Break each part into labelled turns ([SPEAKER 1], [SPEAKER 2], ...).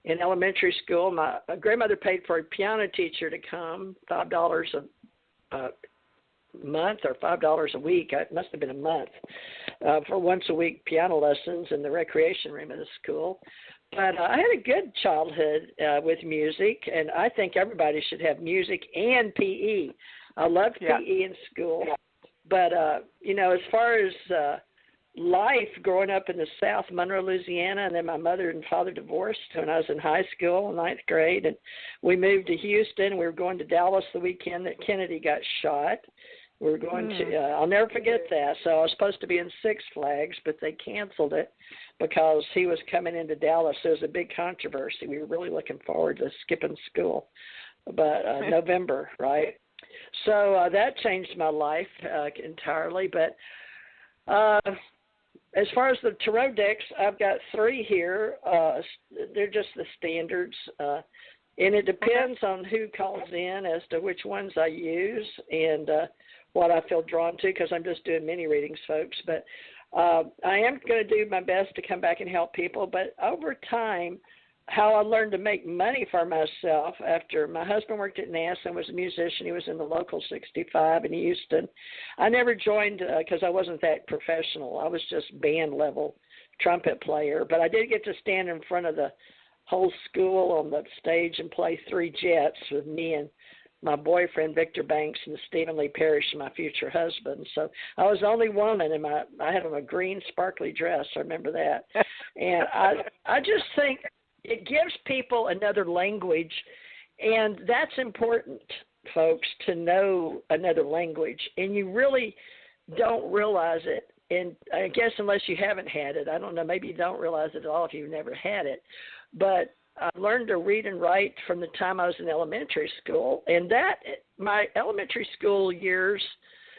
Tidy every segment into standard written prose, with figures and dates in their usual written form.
[SPEAKER 1] in elementary school. My grandmother paid for a piano teacher to come, $5 a month or $5 a week. It must have been a month for once a week piano lessons in the recreation room of the school. But I had a good childhood with music, and I think everybody should have music and PE. I loved PE in school. But, as far as life growing up in the South, Monroe, Louisiana, and then my mother and father divorced when I was in high school, ninth grade, and we moved to Houston. We were going to Dallas the weekend that Kennedy got shot. We were going to, I'll never forget that. So I was supposed to be in Six Flags, but they canceled it because he was coming into Dallas. There was a big controversy. We were really looking forward to skipping school, but November, right? So that changed my life entirely. But as far as the tarot decks, I've got 3 here. They're just the standards. And it depends on who calls in as to which ones I use and what I feel drawn to, because I'm just doing mini readings, folks. But I am going to do my best to come back and help people. But over time, how I learned to make money for myself after my husband worked at NASA and was a musician. He was in the Local 65 in Houston. I never joined because I wasn't that professional. I was just band level trumpet player. But I did get to stand in front of the whole school on the stage and play 3 jets with me and my boyfriend, Victor Banks, and Stephen Lee Parrish, and my future husband. So I was the only woman, and I had on a green sparkly dress. I remember that. And I just think it gives people another language, and that's important, folks, to know another language. And you really don't realize it, and I guess unless you haven't had it. I don't know, maybe you don't realize it at all if you've never had it. But I learned to read and write from the time I was in elementary school, and that my elementary school years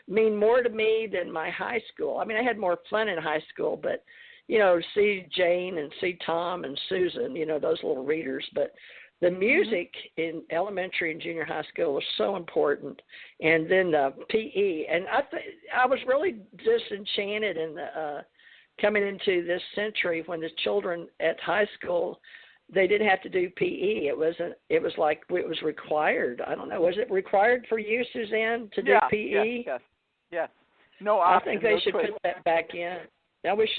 [SPEAKER 1] mean more to me than my high school. I mean, I had more fun in high school, but see Jane and see Tom and Susan, those little readers. But the music in elementary and junior high school was so important. And then PE. And I was really disenchanted in coming into this century when the children at high school, they didn't have to do PE. It was like it was required. I don't know. Was it required for you, Suzanne, to do PE?
[SPEAKER 2] Yes. No option.
[SPEAKER 1] I think they should put that back in. I wish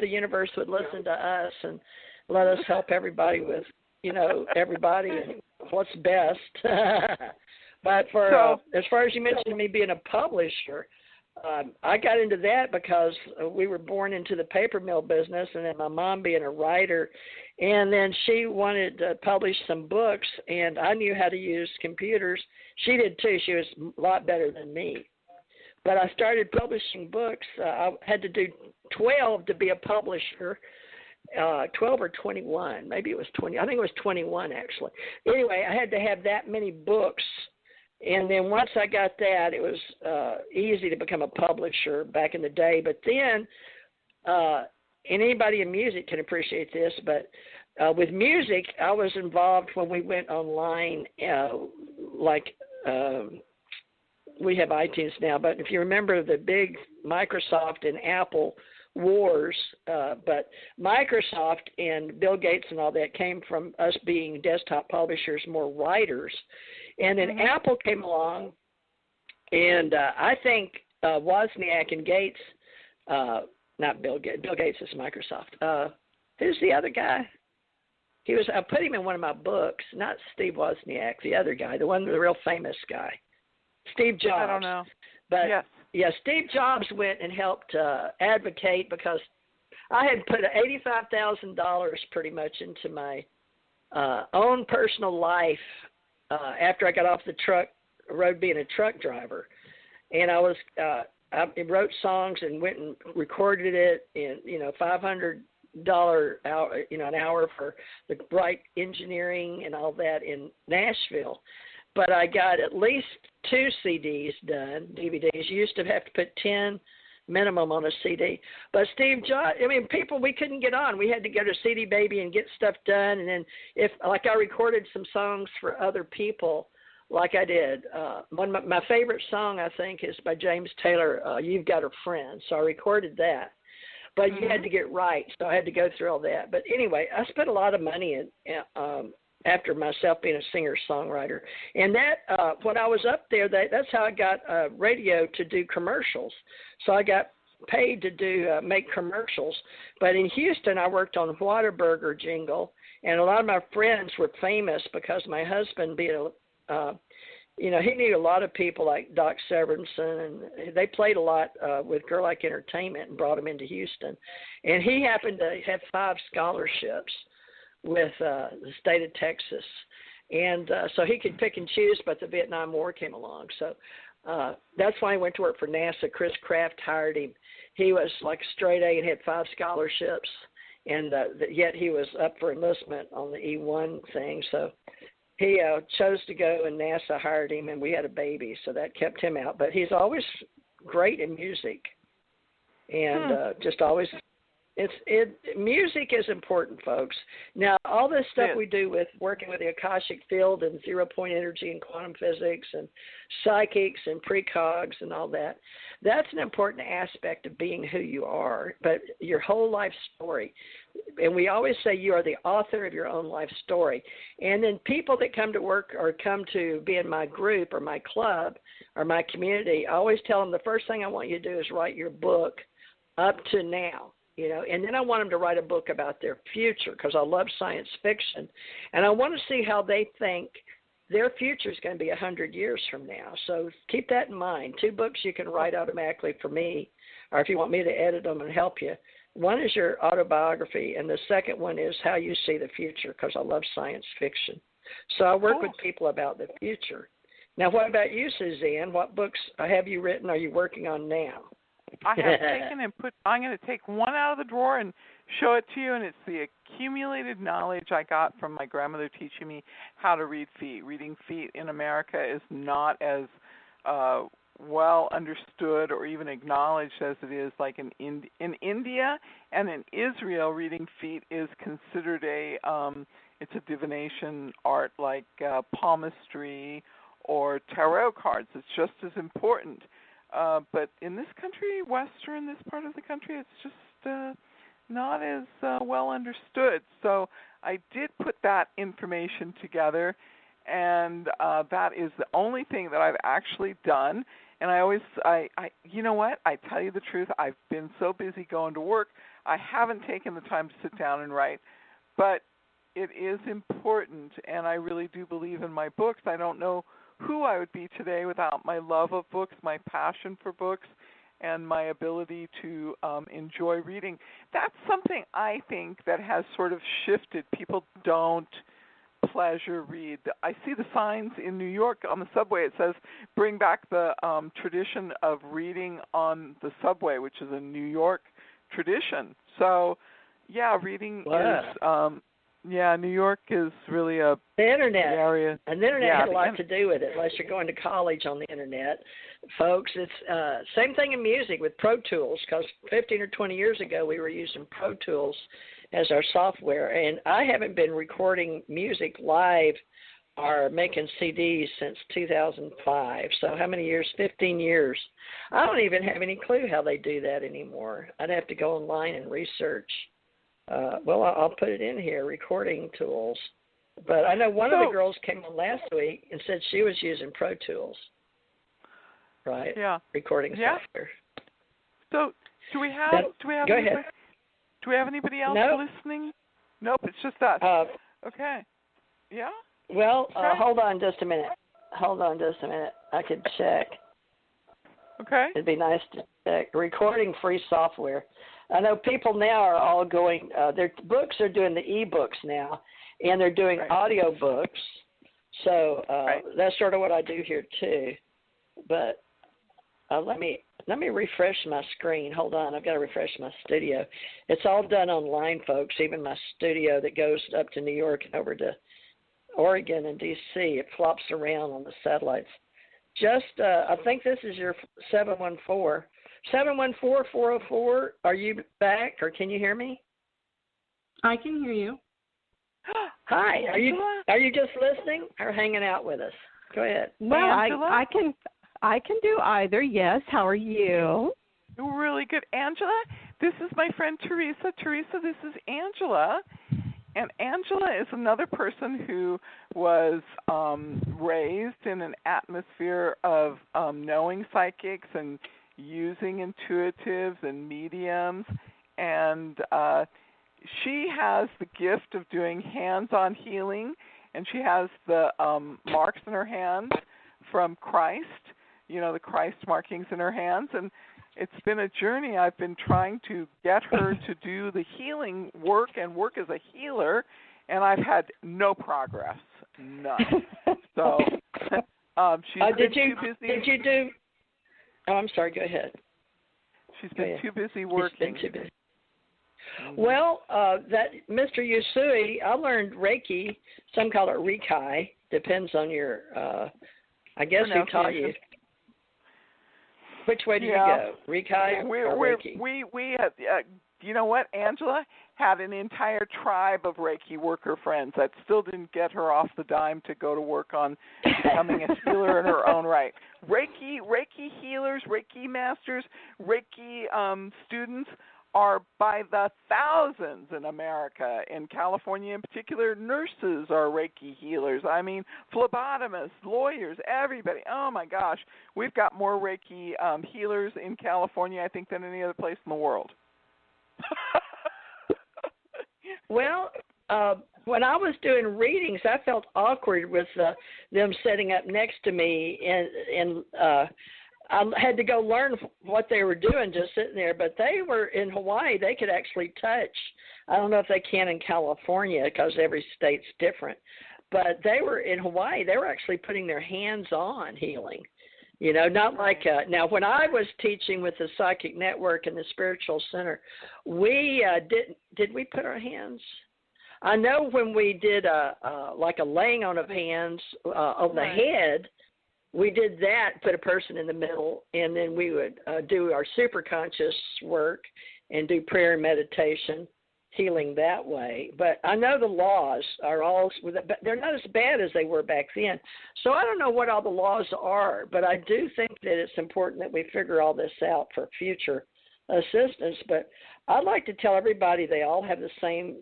[SPEAKER 1] the universe would listen to us and let us help everybody with, everybody and what's best. But as far as you mentioned me being a publisher, I got into that because we were born into the paper mill business, and then my mom being a writer, and then she wanted to publish some books, and I knew how to use computers. She did too. She was a lot better than me. But I started publishing books. I had to do 12 to be a publisher, 12 or 21. Maybe it was 20. I think it was 21, actually. Anyway, I had to have that many books. And then once I got that, it was easy to become a publisher back in the day. But then, and anybody in music can appreciate this, but with music, I was involved when we went online, we have iTunes now, but if you remember the big Microsoft and Apple wars, but Microsoft and Bill Gates and all that came from us being desktop publishers, more writers. And then Apple came along, and I think Wozniak and Gates, not Bill Gates, Bill Gates is Microsoft. Who's the other guy? I put him in one of my books, not Steve Wozniak, the other guy, the real famous guy. Steve Jobs.
[SPEAKER 2] I don't know.
[SPEAKER 1] But Steve Jobs went and helped advocate because I had put $85,000 pretty much into my own personal life after I got off the road being a truck driver, and I wrote songs and went and recorded it in $500 hour, an hour for the Bright Engineering and all that in Nashville. But I got at least 2 CDs done, DVDs. You used to have to put 10 minimum on a CD. But Steve Jobs, people we couldn't get on. We had to go to CD Baby and get stuff done. And then I recorded some songs for other people like I did. One of my favorite song, I think, is by James Taylor, You've Got a Friend. So I recorded that. but you had to get right, so I had to go through all that. But anyway, I spent a lot of money after myself being a singer-songwriter. And that when I was up there, that's how I got radio to do commercials. So I got paid to make commercials. But in Houston, I worked on Whataburger jingle, and a lot of my friends were famous because my husband, being he knew a lot of people like Doc Severinsen, and they played a lot with Girl Like Entertainment and brought him into Houston. And he happened to have 5 scholarships with the state of Texas. And so he could pick and choose, but the Vietnam War came along. So that's why he went to work for NASA. Chris Kraft hired him. He was like straight A and had 5 scholarships, and yet he was up for enlistment on the E-1 thing. So he chose to go, and NASA hired him, and we had a baby, so that kept him out. But he's always great in music, and just always – music is important, folks. Now, all this stuff we do with working with the Akashic field and zero-point energy and quantum physics and psychics and precogs and all that, that's an important aspect of being who you are, but your whole life story. And we always say you are the author of your own life story. And then people that come to work or come to be in my group or my club or my community, I always tell them the first thing I want you to do is write your book up to now. And then I want them to write a book about their future because I love science fiction. And I want to see how they think their future is going to be 100 years from now. So keep that in mind. 2 books you can write automatically for me, or if you want me to edit them and help you. One is your autobiography, and the second one is how you see the future because I love science fiction. So I work with people about the future. Now, what about you, Suzanne? What books have you written or are you working on now?
[SPEAKER 2] I have taken and I'm going to take one out of the drawer and show it to you, and it's the accumulated knowledge I got from my grandmother teaching me how to read feet. Reading feet in America is not as well understood or even acknowledged as it is like in India and in Israel. Reading feet is considered it's a divination art like palmistry or tarot cards. It's just as important. But in this country, this part of the country, it's just not as well understood. So I did put that information together, and that is the only thing that I've actually done. And I you know what? I tell you the truth, I've been so busy going to work, I haven't taken the time to sit down and write. But it is important, and I really do believe in my books. I don't know who I would be today without my love of books, my passion for books, and my ability to enjoy reading. That's something I think that has sort of shifted. People don't pleasure read. I see the signs in New York on the subway. It says, bring back the tradition of reading on the subway, which is a New York tradition. So, yeah, reading is... New York is really the
[SPEAKER 1] internet
[SPEAKER 2] area.
[SPEAKER 1] And the internet had a lot to do with it, unless you're going to college on the internet. Folks, it's same thing in music with Pro Tools, because 15 or 20 years ago we were using Pro Tools as our software. And I haven't been recording music live or making CDs since 2005. So how many years? 15 years. I don't even have any clue how they do that anymore. I'd have to go online and research. I'll put it in here, recording tools. But I know one of the girls came on last week and said she was using Pro Tools. Right? Yeah. Recording software. So
[SPEAKER 2] do we have anybody else listening? Nope, it's just us. Okay. Yeah?
[SPEAKER 1] Well, hold on just a minute. I could check.
[SPEAKER 2] Okay.
[SPEAKER 1] It'd be nice to check. Recording free software. I know people now are all going, their books are doing the e-books now, and they're doing audio books. So that's sort of what I do here too. But let me refresh my screen. Hold on, I've got to refresh my studio. It's all done online, folks. Even my studio that goes up to New York and over to Oregon and D.C., it flops around on the satellites. I think this is your 714. 714-404, are you back, or can you hear me?
[SPEAKER 3] I can hear you.
[SPEAKER 1] Hi, are you just listening or hanging out with us? Go ahead.
[SPEAKER 3] Well, I can do either, yes. How are you?
[SPEAKER 2] Really good. Angela, this is my friend Theresa. Theresa, this is Angela. And Angela is another person who was raised in an atmosphere of knowing psychics and using intuitives and mediums. And she has the gift of doing hands-on healing, and she has the marks in her hands from Christ, the Christ markings in her hands. And it's been a journey. I've been trying to get her to do the healing work and work as a healer, and I've had no progress, none. So she's been too busy.
[SPEAKER 1] Did you do? Oh, I'm sorry. Go ahead.
[SPEAKER 2] She's been too busy working.
[SPEAKER 1] She's been too busy. Well, that Mr. Yusui, I learned Reiki. Some call it Reiki. Depends on your. I guess who taught you. Which way do you go? Reiki or Reiki?
[SPEAKER 2] We had, you know what, Angela had an entire tribe of Reiki worker friends. That still didn't get her off the dime to go to work on becoming a healer in her own right. Reiki healers, Reiki masters, Reiki students are by the thousands in America. In California in particular, nurses are Reiki healers. I mean, phlebotomists, lawyers, everybody. Oh, my gosh. We've got more Reiki healers in California, I think, than any other place in the world.
[SPEAKER 1] Well, when I was doing readings, I felt awkward with them sitting up next to me, and I had to go learn what they were doing just sitting there. But they were in Hawaii. They could actually touch. I don't know if they can in California because every state's different. But they were in Hawaii. They were actually putting their hands on healing. Not like now when I was teaching with the Psychic Network and the Spiritual Center, we did we put our hands? I know when we did like a laying on of hands on the head, we did that, put a person in the middle, and then we would do our superconscious work and do prayer and meditation, healing that way. But I know the laws are they're not as bad as they were back then. So I don't know what all the laws are, but I do think that it's important that we figure all this out for future assistance. But I'd like to tell everybody they all have the same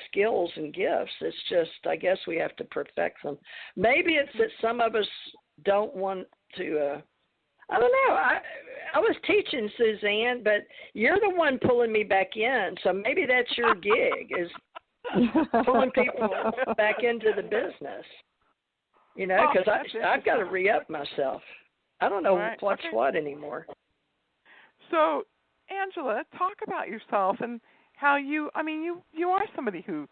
[SPEAKER 1] skills and gifts. It's just, I guess we have to perfect them. Maybe it's that some of us don't want to, I don't know. I was teaching, Suzanne, but you're the one pulling me back in, so maybe that's your gig, is pulling people back into the business, because I've got to re-up myself. I don't know what's what anymore.
[SPEAKER 2] So, Angela, talk about yourself and how you are somebody who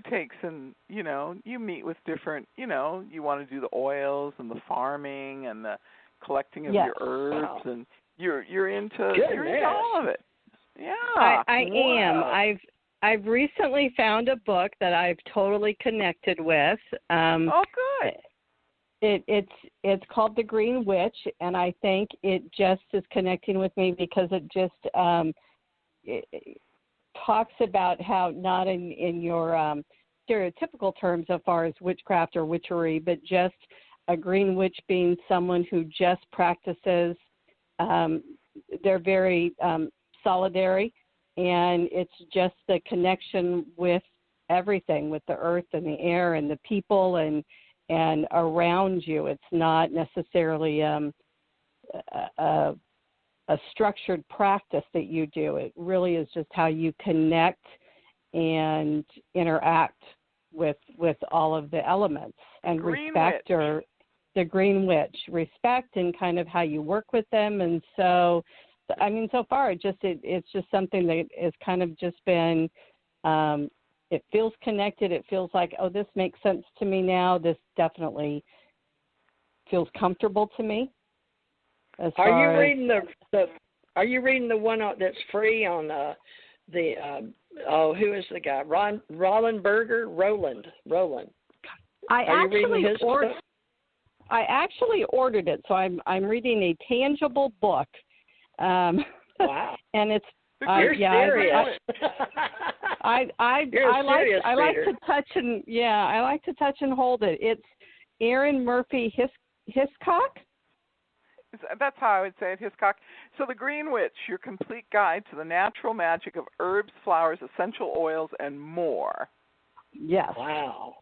[SPEAKER 2] takes and, you meet with different, you want to do the oils and the farming and the collecting of your herbs, and you're into all of it. Yeah.
[SPEAKER 3] I am. I've recently found a book that I've totally connected with.
[SPEAKER 2] Oh, good.
[SPEAKER 3] It's called The Green Witch, and I think it just is connecting with me because it just it talks about how, not in your stereotypical terms as far as witchcraft or witchery, but just a green witch being someone who just practices. They're very solidary, and it's just the connection with everything, with the earth and the air and the people and around you. It's not necessarily a structured practice that you do. It really is just how you connect and interact with all of the elements, and respect or the green witch, respect and kind of how you work with them. And so far it's just something that has kind of just been, it feels connected. It feels like, oh, this makes sense to me now. This definitely feels comfortable to me.
[SPEAKER 1] Are you reading the one that's free on who is the guy? Roland. I actually
[SPEAKER 3] ordered it, so I'm reading a tangible book.
[SPEAKER 1] Wow.
[SPEAKER 3] And it's
[SPEAKER 1] You're serious.
[SPEAKER 3] I like to touch and hold it. It's Erin Murphy Hiscock.
[SPEAKER 2] That's how I would say it, Hiscock. So the Green Witch, your complete guide to the natural magic of herbs, flowers, essential oils, and more.
[SPEAKER 3] Yes.
[SPEAKER 1] Wow.